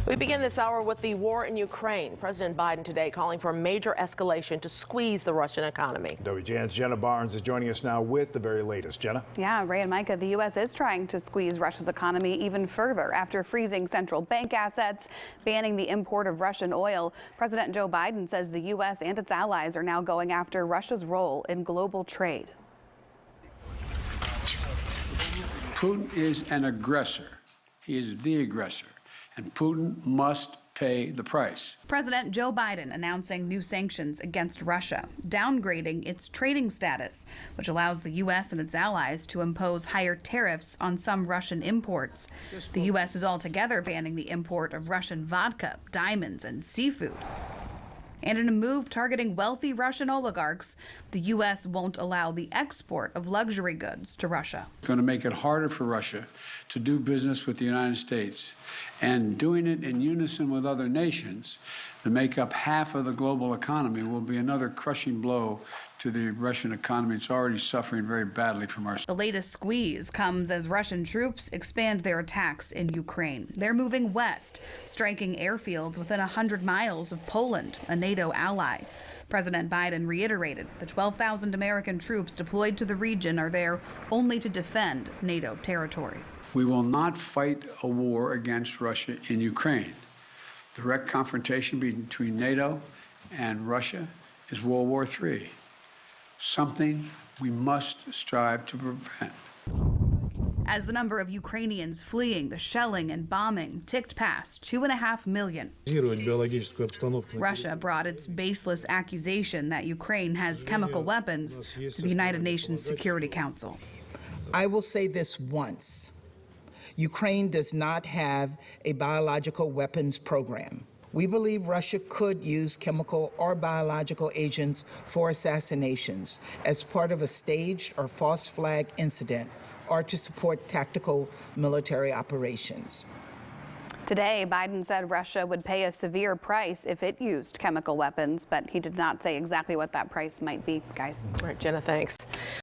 We begin this hour with the war in Ukraine. President Biden today calling for a major escalation to squeeze the Russian economy. WGN's Jenna Barnes is joining us now with the very latest. Jenna? Yeah, Ray and Micah, the U.S. is trying to squeeze Russia's economy even further after freezing central bank assets, banning the import of Russian oil. President Joe Biden says the U.S. and its allies are now going after Russia's role in global trade. Putin is an aggressor. He is the aggressor. And Putin must pay the price. President Joe Biden announcing new sanctions against Russia, downgrading its trading status, which allows the U.S. and its allies to impose higher tariffs on some Russian imports. The U.S. is altogether banning the import of Russian vodka, diamonds, and seafood. And in a move targeting wealthy Russian oligarchs, the U.S. won't allow the export of luxury goods to Russia. It's going to make it harder for Russia to do business with the United States, and doing it in unison with other nations to make up half of the global economy will be another crushing blow to the Russian economy. It's already suffering very badly from our. The latest squeeze comes as Russian troops expand their attacks in Ukraine. They're moving west, striking airfields within 100 miles of Poland, a NATO ally. President Biden reiterated the 12,000 American troops deployed to the region are there only to defend NATO territory. We will not fight a war against Russia in Ukraine. Direct confrontation between NATO and Russia is World War III, something we must strive to prevent. As the number of Ukrainians fleeing the shelling and bombing ticked past 2.5 million. Russia brought its baseless accusation that Ukraine has chemical weapons to the United Nations Security Council. I will say this once. Ukraine does not have a biological weapons program. We believe Russia could use chemical or biological agents for assassinations as part of a staged or false flag incident or to support tactical military operations. Today, Biden said Russia would pay a severe price if it used chemical weapons, but he did not say exactly what that price might be, guys. All right, Jenna, thanks.